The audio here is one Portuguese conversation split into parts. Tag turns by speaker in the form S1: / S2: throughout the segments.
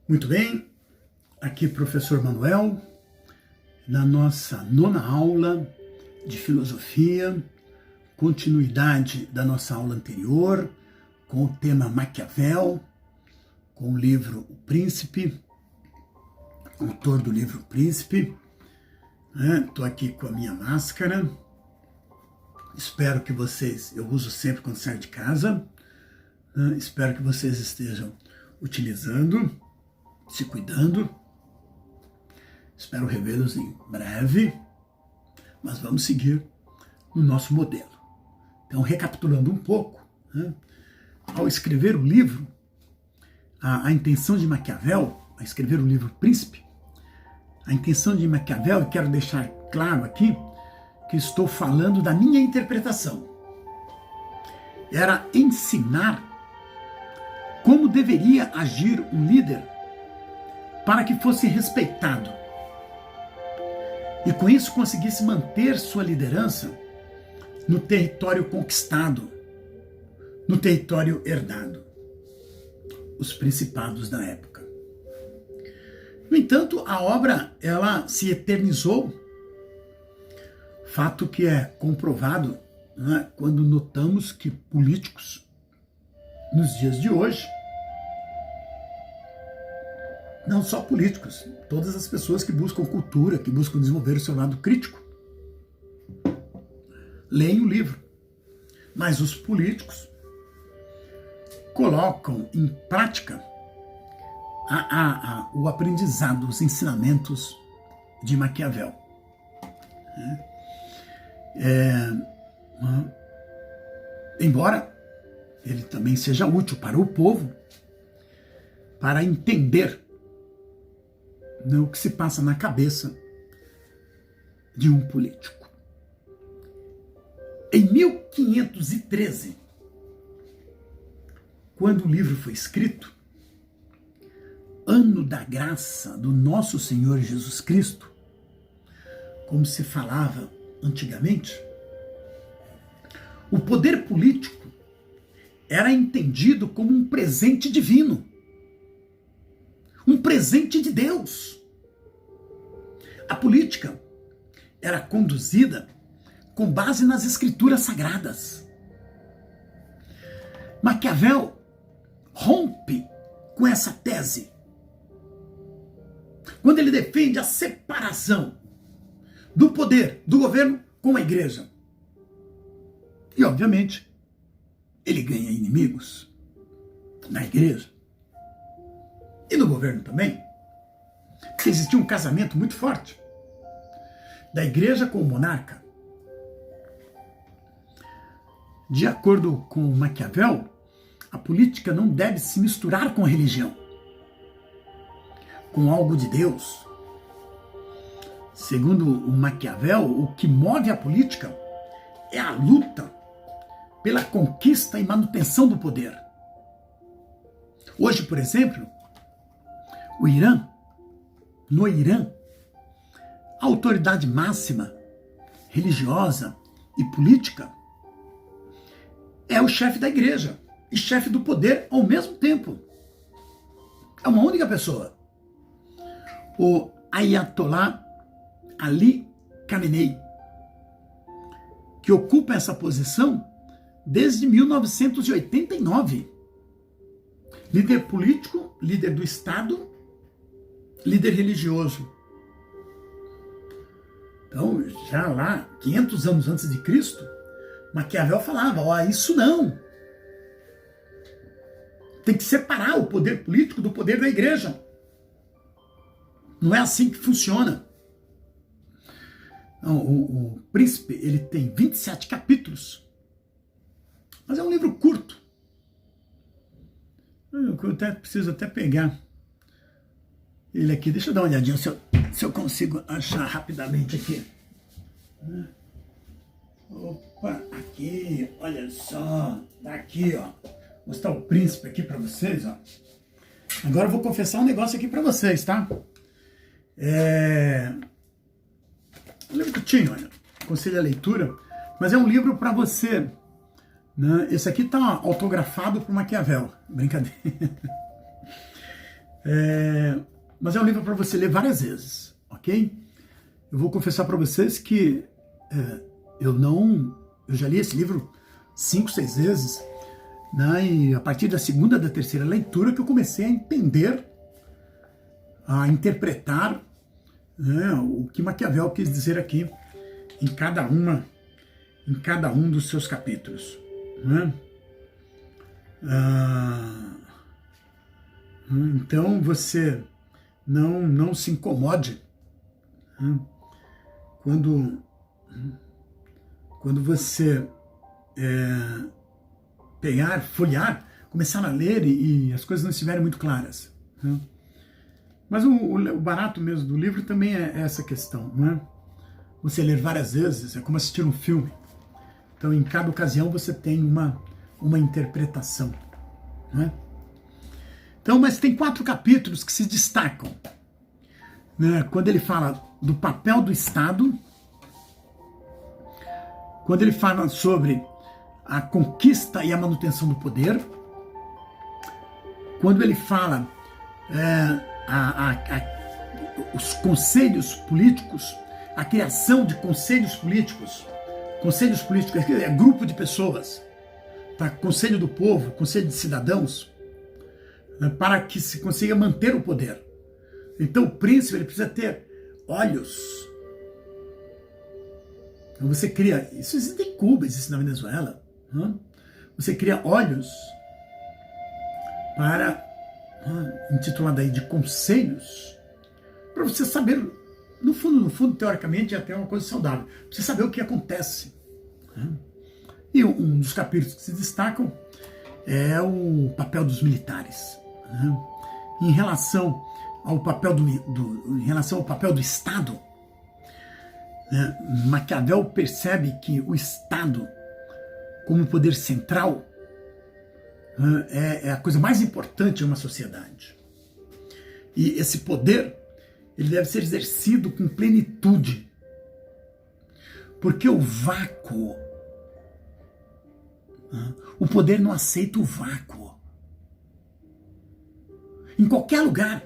S1: Muito bem, aqui professor Manuel, na nossa 9ª aula de filosofia, continuidade da nossa aula anterior, com o tema Maquiavel, com o livro O Príncipe, autor do livro O Príncipe. Estou aqui com a minha máscara, espero que vocês, eu uso sempre quando saio de casa, espero que vocês estejam utilizando, se cuidando. Espero revê-los em breve, mas vamos seguir no nosso modelo. Então, recapitulando um pouco, ao escrever o livro, a intenção de Maquiavel, a escrever o livro Príncipe, a intenção de Maquiavel, eu quero deixar claro aqui, que estou falando da minha interpretação, era ensinar como deveria agir um líder para que fosse respeitado e com isso conseguisse manter sua liderança no território conquistado, no território herdado, os principados da época. No entanto, a obra ela se eternizou, fato que é comprovado quando notamos que políticos nos dias de hoje, não só políticos, todas as pessoas que buscam cultura, que buscam desenvolver o seu lado crítico, leem o livro. Mas os políticos colocam em prática o aprendizado, os ensinamentos de Maquiavel. Embora ele também seja útil para o povo, para entender o que se passa na cabeça de um político. Em 1513, quando o livro foi escrito, ano da graça do nosso Senhor Jesus Cristo, como se falava antigamente, o poder político era entendido como um presente divino, um presente de Deus. A política era conduzida com base nas escrituras sagradas. Maquiavel rompe com essa tese quando ele defende a separação do poder do governo com a igreja. E, obviamente, ele ganha inimigos na igreja e no governo também, porque existia um casamento muito forte da igreja com o monarca. De acordo com Maquiavel, a política não deve se misturar com a religião, com algo de Deus. Segundo o Maquiavel, o que move a política é a luta pela conquista e manutenção do poder. Hoje, por exemplo, no Irã, a autoridade máxima, religiosa e política é o chefe da igreja e chefe do poder ao mesmo tempo. É uma única pessoa. O Ayatollah Ali Khamenei, que ocupa essa posição desde 1989. Líder político, líder do Estado, líder religioso. Então, já lá, 500 anos antes de Cristo, Maquiavel falava, isso não. Tem que separar o poder político do poder da igreja. Não é assim que funciona. Não, o Príncipe, ele tem 27 capítulos, mas é um livro curto. Eu preciso até pegar ele aqui. Deixa eu dar uma olhadinha se eu consigo achar rapidamente aqui. Opa, aqui, olha só, daqui, ó. Vou mostrar o Príncipe aqui para vocês, ó. Agora eu vou confessar um negócio aqui para vocês, tá? Um livro curtinho, olha, aconselho a leitura, mas é um livro para você, né? Esse aqui tá autografado por Maquiavel, brincadeira. Mas é um livro para você ler várias vezes, ok? Eu vou confessar para vocês que eu já li esse livro 5, 6 vezes, né? E a partir da segunda, da terceira leitura que eu comecei a entender, a interpretar, né, o que Maquiavel quis dizer aqui em cada um dos seus capítulos, né? Então você não se incomode, né, quando você folhear, começar a ler e as coisas não estiverem muito claras, né? Mas o barato mesmo do livro também é essa questão, né? Você ler várias vezes é como assistir um filme. Então, em cada ocasião, você tem uma interpretação, né? Então, mas tem 4 capítulos que se destacam, né? Quando ele fala do papel do Estado, quando ele fala sobre a conquista e a manutenção do poder, quando ele fala os conselhos políticos, a criação de conselhos políticos é grupo de pessoas, tá? Conselho do povo, conselho de cidadãos, né? Para que se consiga manter o poder. Então o príncipe ele precisa ter olhos. Então você cria, isso existe em Cuba, existe na Venezuela, né? Você cria olhos para, intitulado aí de conselhos, para você saber, no fundo, teoricamente, é até uma coisa saudável, para você saber o que acontece, né? E um dos capítulos que se destacam é o papel dos militares, né? Em relação ao papel do Estado, né? Maquiavel percebe que o Estado, como poder central, é a coisa mais importante em uma sociedade. E esse poder, ele deve ser exercido com plenitude. Porque o vácuo, o poder não aceita o vácuo. Em qualquer lugar,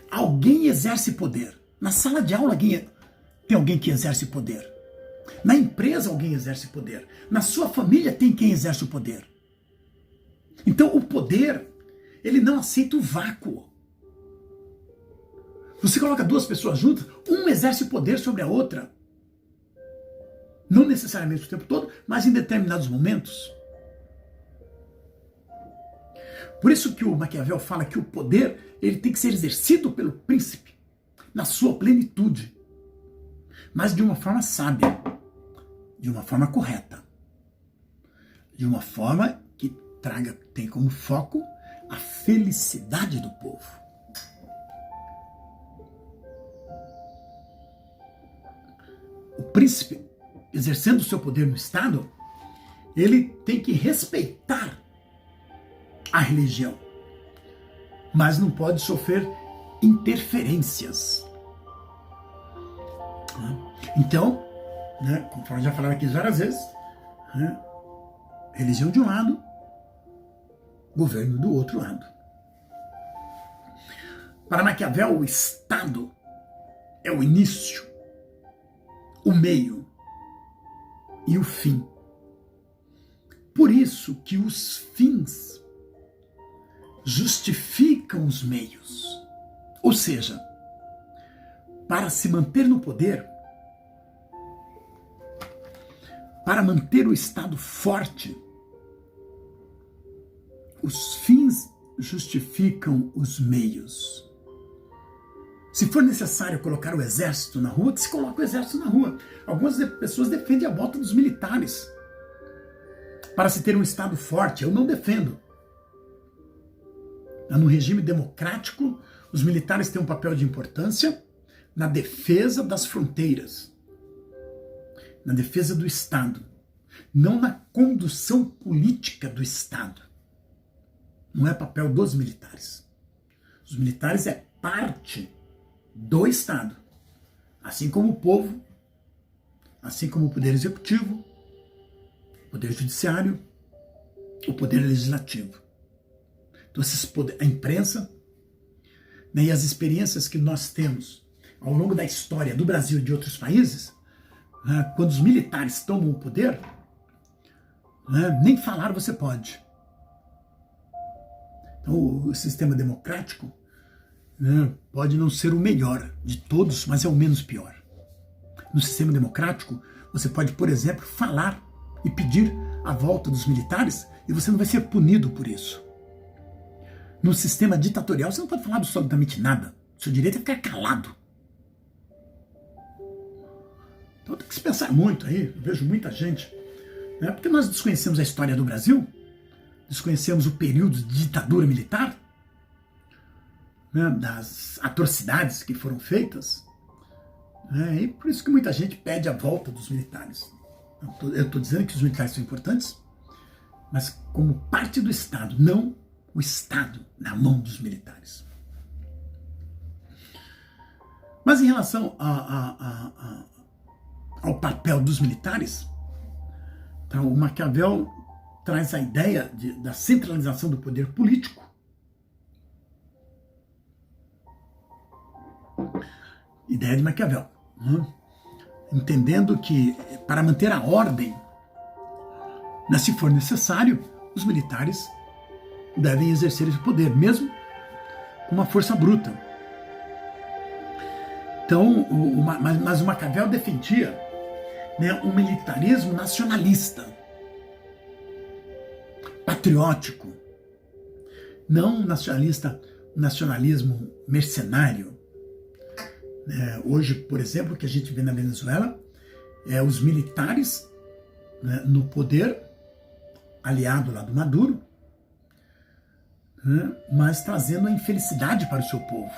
S1: alguém exerce poder. Na sala de aula tem alguém que exerce poder. Na empresa alguém exerce poder. Na sua família tem quem exerce o poder. Então o poder, ele não aceita o vácuo. Você coloca 2 pessoas juntas, um exerce poder sobre a outra. Não necessariamente o tempo todo, mas em determinados momentos. Por isso que o Maquiavel fala que o poder ele tem que ser exercido pelo príncipe na sua plenitude, mas de uma forma sábia, de uma forma correta, de uma forma que tem como foco a felicidade do povo. O príncipe, exercendo o seu poder no Estado, ele tem que respeitar a religião, mas não pode sofrer interferências. Então, né, conforme já falaram aqui várias vezes, né, religião de um lado, governo do outro lado. Para Maquiavel, o Estado é o início, o meio e o fim. Por isso que os fins justificam os meios. Ou seja, para se manter no poder, para manter o Estado forte, os fins justificam os meios. Se for necessário colocar o exército na rua, que se coloca o exército na rua. Algumas pessoas defendem a volta dos militares para se ter um Estado forte. Eu não defendo. No regime democrático, os militares têm um papel de importância na defesa das fronteiras, na defesa do Estado, não na condução política do Estado. Não é papel dos militares. Os militares é parte do Estado, assim como o povo, assim como o poder executivo, o poder judiciário, o poder legislativo. Então, a imprensa, né, e as experiências que nós temos ao longo da história do Brasil e de outros países, né, quando os militares tomam o poder, né, nem falar você pode. Então, o sistema democrático, né, pode não ser o melhor de todos, mas é o menos pior. No sistema democrático, você pode, por exemplo, falar e pedir a volta dos militares e você não vai ser punido por isso. No sistema ditatorial, você não pode falar absolutamente nada. Seu direito é ficar calado. Então tem que se pensar muito aí. Eu vejo muita gente, né, porque nós desconhecemos a história do Brasil, desconhecemos o período de ditadura militar, né, das atrocidades que foram feitas, né, e por isso que muita gente pede a volta dos militares. Eu estou dizendo que os militares são importantes, mas como parte do Estado, não o Estado na mão dos militares. Mas em relação ao papel dos militares, então, o Maquiavel traz a ideia da centralização do poder político. Ideia de Maquiavel. Né? Entendendo que, para manter a ordem, né, se for necessário, os militares devem exercer esse poder, mesmo com uma força bruta. Então, mas o Maquiavel defendia, né, um militarismo nacionalista, patriótico, não um nacionalismo mercenário. Hoje, por exemplo, o que a gente vê na Venezuela é os militares, né, no poder, aliado lá do Maduro, né, mas trazendo a infelicidade para o seu povo,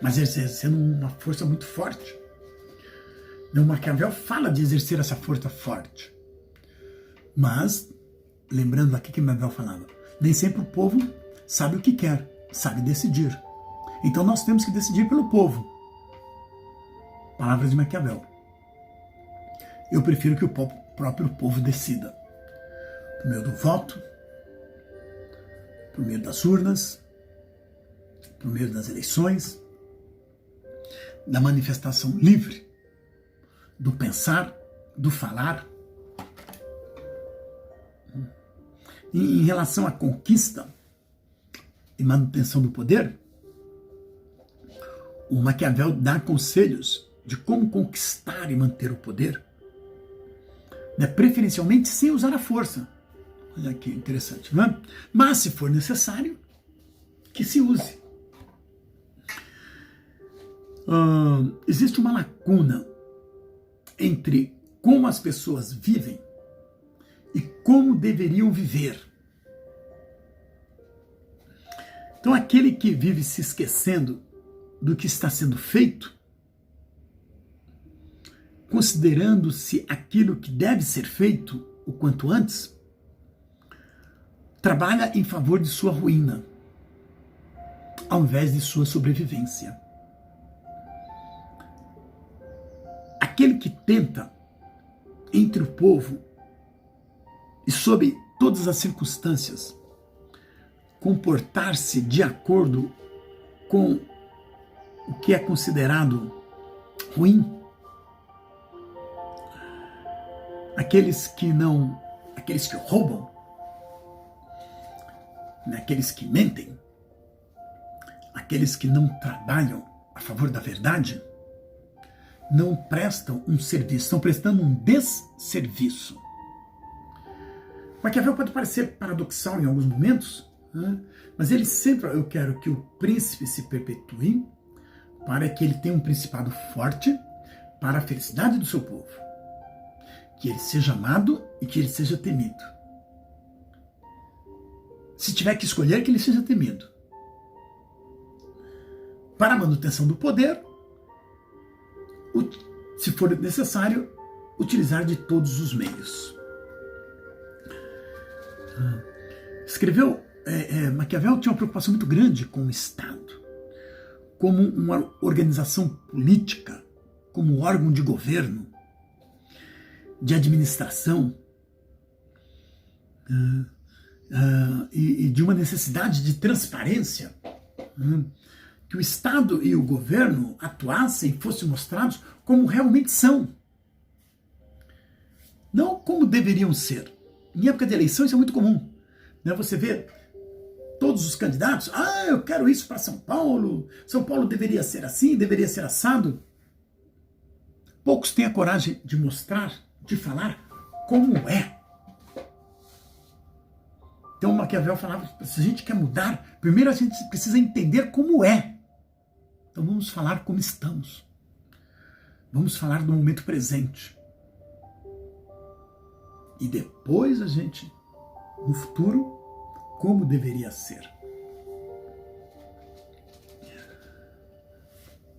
S1: mas exercendo uma força muito forte. O Maquiavel fala de exercer essa força forte, mas, lembrando aqui que Maquiavel falava, nem sempre o povo sabe o que quer, sabe decidir. Então nós temos que decidir pelo povo. Palavras de Maquiavel. Eu prefiro que o próprio povo decida. Por meio do voto, por meio das urnas, por meio das eleições, da manifestação livre, do pensar, do falar. Em relação à conquista e manutenção do poder, o Maquiavel dá conselhos de como conquistar e manter o poder, né, preferencialmente sem usar a força. Olha que interessante, não é? Mas, se for necessário, que se use. Existe uma lacuna entre como as pessoas vivem e como deveriam viver. Então, aquele que vive se esquecendo do que está sendo feito, considerando-se aquilo que deve ser feito o quanto antes, trabalha em favor de sua ruína, ao invés de sua sobrevivência. Aquele que tenta, entre o povo e sob todas as circunstâncias, comportar-se de acordo com o que é considerado ruim, aqueles que roubam, né, aqueles que mentem, aqueles que não trabalham a favor da verdade, não prestam um serviço, estão prestando um desserviço. Maquiavel pode parecer paradoxal em alguns momentos, né? Mas ele sempre, eu quero que o príncipe se perpetue para que ele tenha um principado forte para a felicidade do seu povo, que ele seja amado e que ele seja temido. Se tiver que escolher, que ele seja temido. Para a manutenção do poder, se for necessário, utilizar de todos os meios. Maquiavel tinha uma preocupação muito grande com o Estado, como uma organização política, como um órgão de governo, de administração, e de uma necessidade de transparência que o Estado e o governo atuassem, fossem mostrados como realmente são. Não como deveriam ser. Em época de eleição isso é muito comum. Você vê todos os candidatos, eu quero isso para São Paulo deveria ser assim, deveria ser assado. Poucos têm a coragem de mostrar, de falar como é. Então Maquiavel falava, se a gente quer mudar, primeiro a gente precisa entender como é. Então vamos falar como estamos. Vamos falar do momento presente. E depois a gente, no futuro, como deveria ser.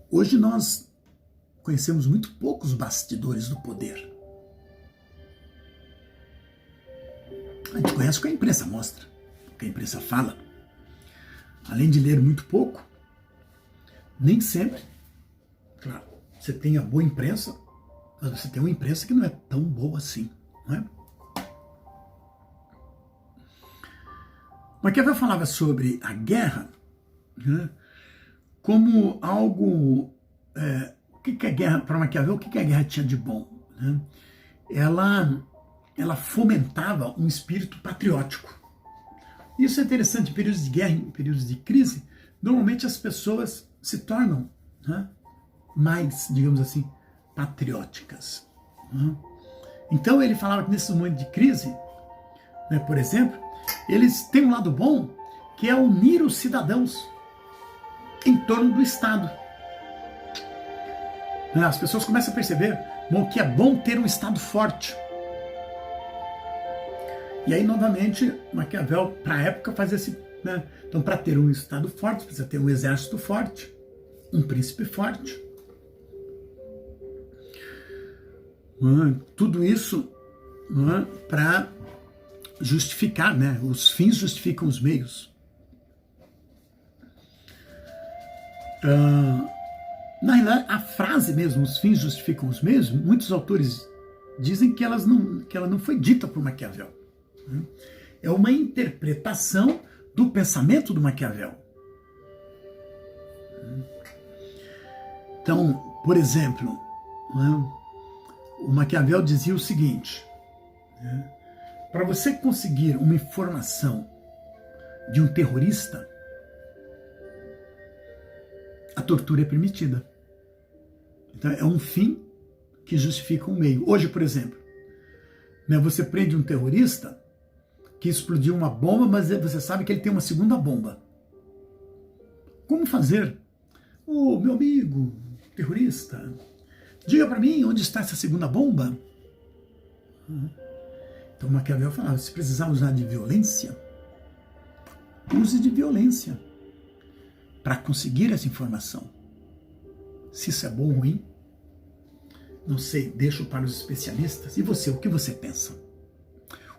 S1: Hoje nós conhecemos muito pouco os bastidores do poder. A gente conhece o que a imprensa mostra, o que a imprensa fala. Além de ler muito pouco, nem sempre, claro, você tem a boa imprensa, mas você tem uma imprensa que não é tão boa assim, não é? Maquiavel falava sobre a guerra, né, como algo... o que é a guerra, para Maquiavel, o que a guerra tinha de bom? Né? Ela fomentava um espírito patriótico. Isso é interessante, em períodos de guerra, em períodos de crise, normalmente as pessoas se tornam, né, mais, digamos assim, patrióticas. Né? Então ele falava que nesses momentos de crise, né, por exemplo, eles têm um lado bom, que é unir os cidadãos em torno do Estado. As pessoas começam a perceber que é bom ter um Estado forte. E aí, novamente, Maquiavel, para a época, faz esse... Né? Então, para ter um Estado forte, precisa ter um exército forte, um príncipe forte. Tudo isso para justificar, né? Os fins justificam os meios. Na realidade, a frase mesmo, os fins justificam os meios, muitos autores dizem que ela não foi dita por Maquiavel. É uma interpretação do pensamento do Maquiavel. Então, por exemplo, o Maquiavel dizia o seguinte: para você conseguir uma informação de um terrorista, a tortura é permitida. Então, é um fim que justifica um meio. Hoje, por exemplo, você prende um terrorista que explodiu uma bomba, mas você sabe que ele tem uma segunda bomba. Como fazer? Meu amigo terrorista, diga para mim onde está essa segunda bomba. Então Maquiavel falava, se precisar usar de violência, use de violência para conseguir essa informação. Se isso é bom ou ruim, não sei, deixo para os especialistas. E você, o que você pensa?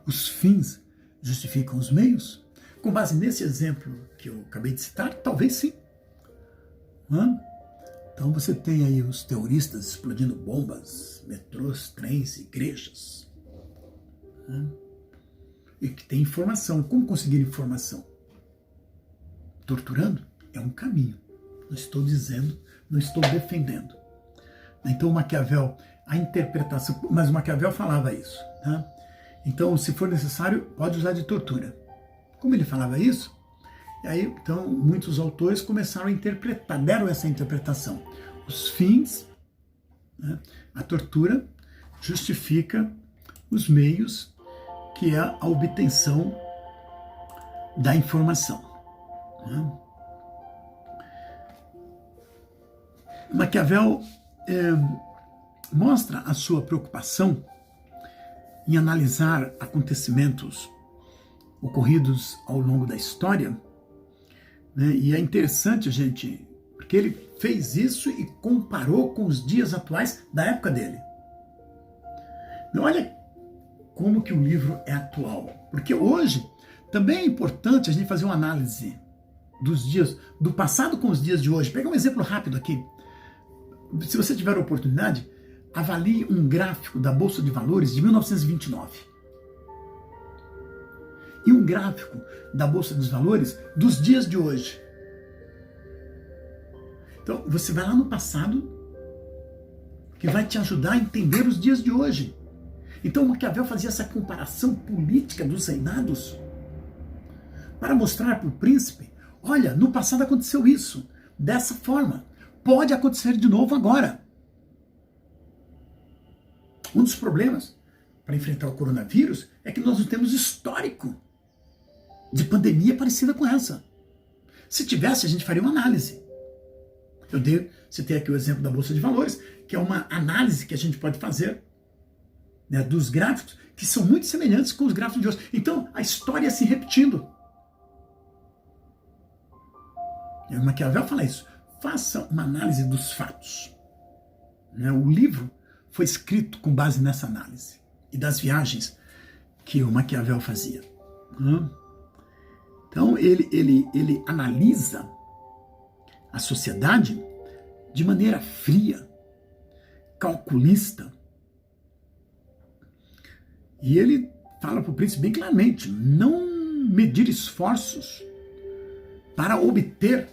S1: Os fins justificam os meios? Com base nesse exemplo que eu acabei de citar, talvez sim. Então você tem aí os terroristas explodindo bombas, metrôs, trens, igrejas. E que tem informação. Como conseguir informação? Torturando é um caminho. Não estou dizendo, não estou defendendo. Então Maquiavel, a interpretação, mas Maquiavel falava isso. Então, se for necessário, pode usar de tortura. Como ele falava isso, e aí, então, muitos autores começaram a interpretar, deram essa interpretação. Os fins, a tortura, justifica os meios, que é a obtenção da informação. Maquiavel mostra a sua preocupação em analisar acontecimentos ocorridos ao longo da história, e é interessante, gente, porque ele fez isso e comparou com os dias atuais da época dele. Olha como que o livro é atual, porque hoje também é importante a gente fazer uma análise dos dias, do passado com os dias de hoje. Pegar um exemplo rápido aqui. Se você tiver a oportunidade, avalie um gráfico da Bolsa de Valores de 1929 e um gráfico da Bolsa de Valores dos dias de hoje. Então, você vai lá no passado, que vai te ajudar a entender os dias de hoje. Então, Maquiavel fazia essa comparação política dos reinados para mostrar para o príncipe, olha, no passado aconteceu isso, dessa forma, pode acontecer de novo agora. Um dos problemas para enfrentar o coronavírus é que nós não temos histórico de pandemia parecida com essa. Se tivesse, a gente faria uma análise. Citei aqui o exemplo da Bolsa de Valores, que é uma análise que a gente pode fazer, né, dos gráficos, que são muito semelhantes com os gráficos de hoje. Então, a história se repetindo. E o Maquiavel fala isso. Faça uma análise dos fatos. Né, o livro foi escrito com base nessa análise e das viagens que o Maquiavel fazia. Então, ele analisa a sociedade de maneira fria, calculista. E ele fala para o príncipe bem claramente, não medir esforços para obter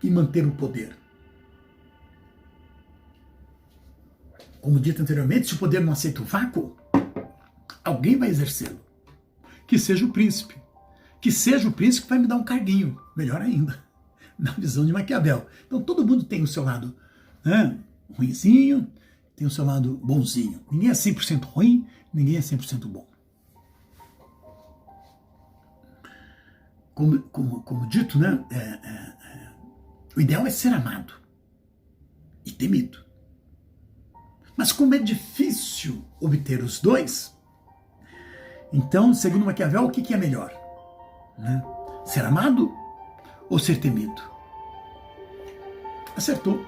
S1: e manter o poder. Como dito anteriormente, se o poder não aceita o vácuo, alguém vai exercê-lo. Que seja o príncipe. Que seja o príncipe que vai me dar um carguinho. Melhor ainda, na visão de Maquiavel. Então todo mundo tem o seu lado, né, ruinzinho, tem o seu lado bonzinho. Ninguém é 100% ruim, ninguém é 100% bom. Como dito, né, o ideal é ser amado e temido. Mas como é difícil obter os dois, então, segundo Maquiavel, o que é melhor? Né? Ser amado ou ser temido? Acertou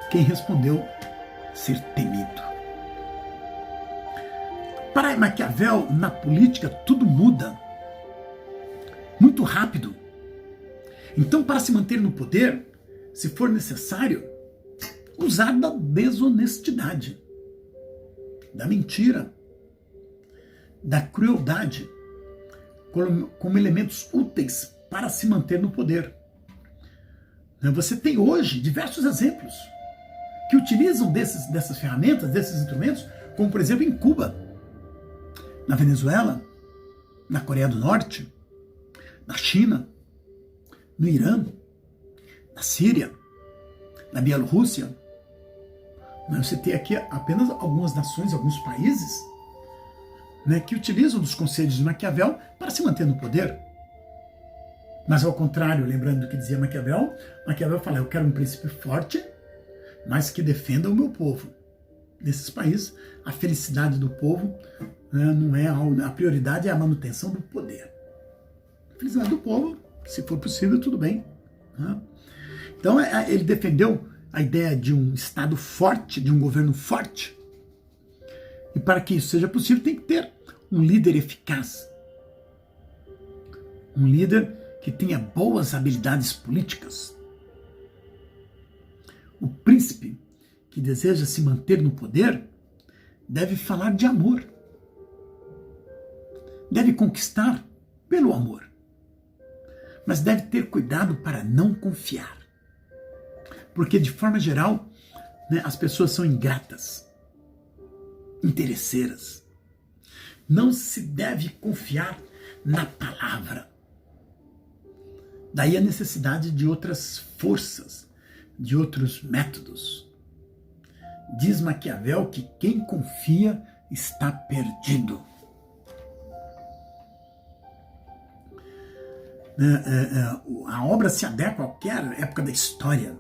S1: quem respondeu ser temido. Para Maquiavel, na política, tudo muda muito rápido. Então, para se manter no poder, se for necessário, usar da desonestidade, da mentira, da crueldade, como elementos úteis para se manter no poder. Você tem hoje diversos exemplos que utilizam dessas ferramentas, desses instrumentos, como por exemplo em Cuba, na Venezuela, na Coreia do Norte, na China, no Irã, na Síria, na Bielorrússia. Mas você tem aqui apenas algumas nações, alguns países, né, que utilizam dos conselhos de Maquiavel para se manter no poder. Mas ao contrário, lembrando do que dizia Maquiavel, Maquiavel fala, eu quero um príncipe forte, mas que defenda o meu povo. Nesses países, a felicidade do povo, né, não é a prioridade, é a manutenção do poder. A felicidade do povo, se for possível, tudo bem. Né? Então ele defendeu a ideia de um Estado forte, de um governo forte. E para que isso seja possível, tem que ter um líder eficaz. Um líder que tenha boas habilidades políticas. O príncipe que deseja se manter no poder deve falar de amor. Deve conquistar pelo amor. Mas deve ter cuidado para não confiar. Porque, de forma geral, né, as pessoas são ingratas, interesseiras. Não se deve confiar na palavra. Daí a necessidade de outras forças, de outros métodos. Diz Maquiavel que quem confia está perdido. A obra se adequa a qualquer época da história.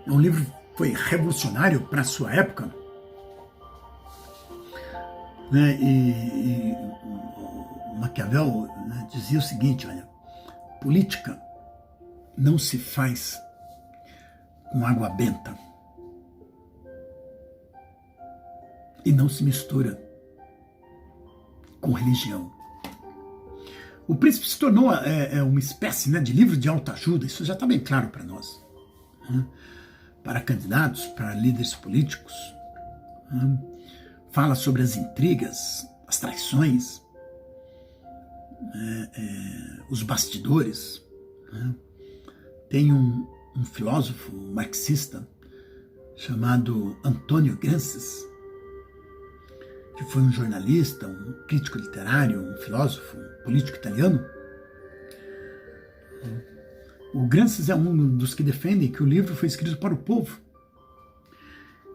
S1: É um livro que foi revolucionário para a sua época. Né? E Maquiavel, né, dizia o seguinte, olha, política não se faz com água benta e não se mistura com religião. O Príncipe se tornou uma espécie, né, de livro de autoajuda, isso já está bem claro para nós. Né? Para candidatos, para líderes políticos. Né? Fala sobre as intrigas, as traições. os bastidores. Né? Tem um filósofo marxista chamado Antônio Gramsci, que foi um jornalista, um crítico literário, um filósofo, um político italiano. O Gramsci é um dos que defendem que o livro foi escrito para o povo,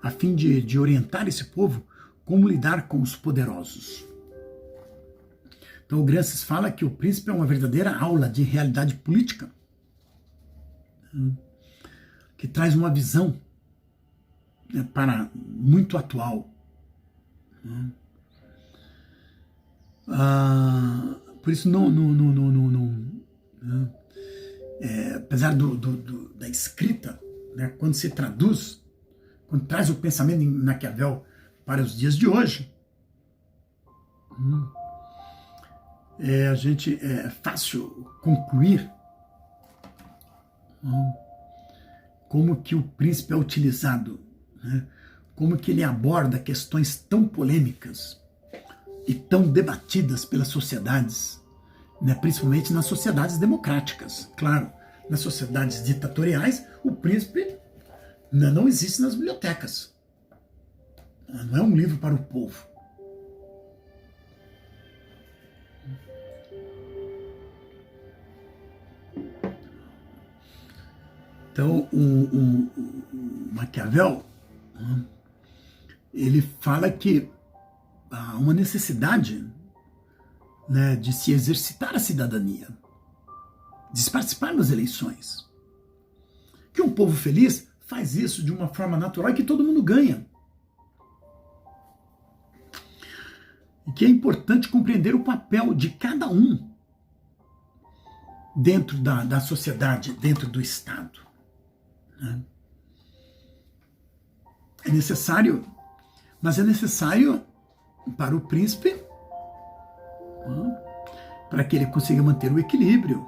S1: a fim de orientar esse povo como lidar com os poderosos. Então o Gramsci fala que o Príncipe é uma verdadeira aula de realidade política, que traz uma visão para muito atual. Por isso apesar da escrita, né, quando se traduz, quando traz o pensamento em Maquiavel para os dias de hoje, é fácil concluir como que o príncipe é utilizado, né, como que ele aborda questões tão polêmicas e tão debatidas pelas sociedades, né, principalmente nas sociedades democráticas. Claro, nas sociedades ditatoriais, o príncipe não existe nas bibliotecas. Não é um livro para o povo. Então, o Maquiavel, ele fala que há uma necessidade, né, de se exercitar a cidadania, de se participar das eleições. Que um povo feliz faz isso de uma forma natural e que todo mundo ganha. E que é importante compreender o papel de cada um dentro da sociedade, dentro do Estado. Né? É necessário, mas é necessário para o príncipe, para que ele consiga manter o equilíbrio,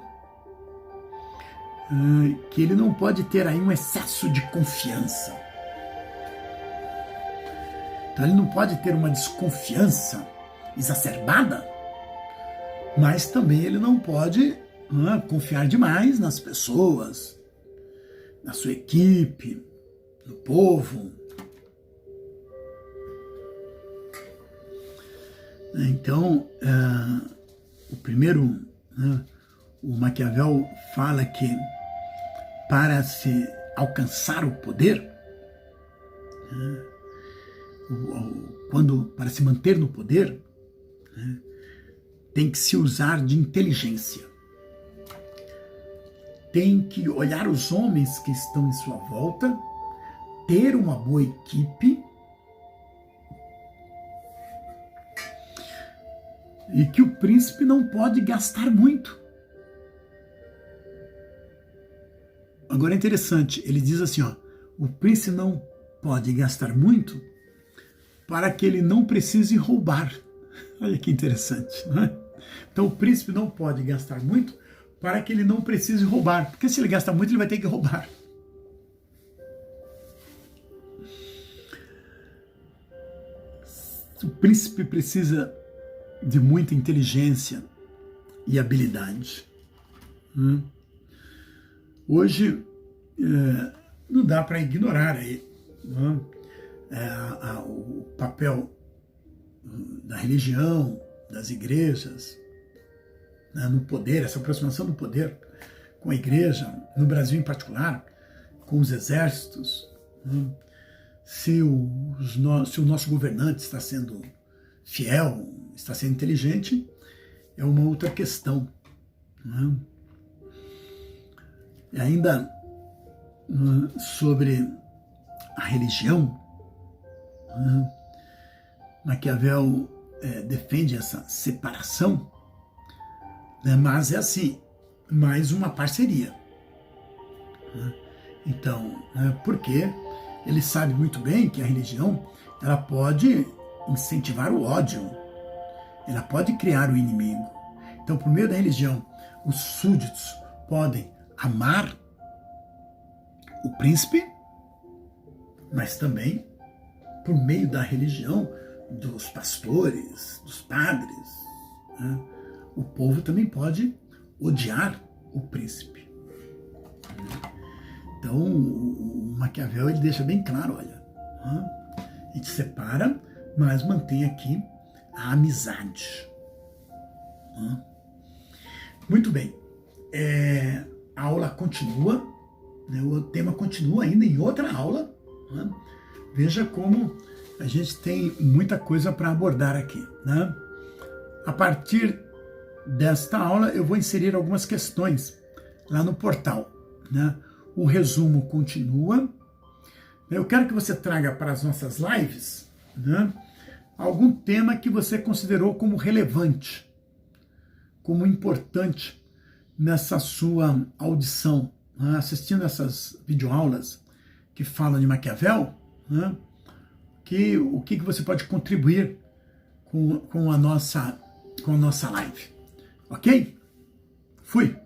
S1: que ele não pode ter aí um excesso de confiança. Então ele não pode ter uma desconfiança exacerbada, mas também ele não pode confiar demais nas pessoas, na sua equipe, no povo. Então, o primeiro, o Maquiavel fala que para se alcançar o poder, para se manter no poder, tem que se usar de inteligência. Tem que olhar os homens que estão em sua volta, ter uma boa equipe, e que o príncipe não pode gastar muito. Agora é interessante, ele diz assim, o príncipe não pode gastar muito para que ele não precise roubar. Olha que interessante, não é? Então o príncipe não pode gastar muito para que ele não precise roubar, porque se ele gasta muito ele vai ter que roubar. O príncipe precisa de muita inteligência e habilidade. Hoje não dá para ignorar aí, o papel da religião, das igrejas, no poder, essa aproximação do poder com a igreja, no Brasil em particular, com os exércitos. Se o nosso governante está sendo fiel, está sendo inteligente, é uma outra questão. E ainda sobre a religião, Maquiavel defende essa separação, mas é assim, mais uma parceria. Então, porque ele sabe muito bem que a religião ela pode incentivar o ódio, ela pode criar o inimigo. Então, por meio da religião, os súditos podem amar o príncipe, mas também, por meio da religião, dos pastores, dos padres, o povo também pode odiar o príncipe. Então, o Maquiavel ele deixa bem claro, olha, a gente separa, mas mantém aqui a amizade. Muito bem, a aula continua, né, o tema continua ainda em outra aula. Veja como a gente tem muita coisa para abordar aqui. Né? A partir desta aula eu vou inserir algumas questões lá no portal. Né? O resumo continua. Eu quero que você traga para as nossas lives, né, algum tema que você considerou como relevante, como importante nessa sua audição, né, assistindo essas videoaulas que falam de Maquiavel, né, o que você pode contribuir com a nossa live. Ok? Fui!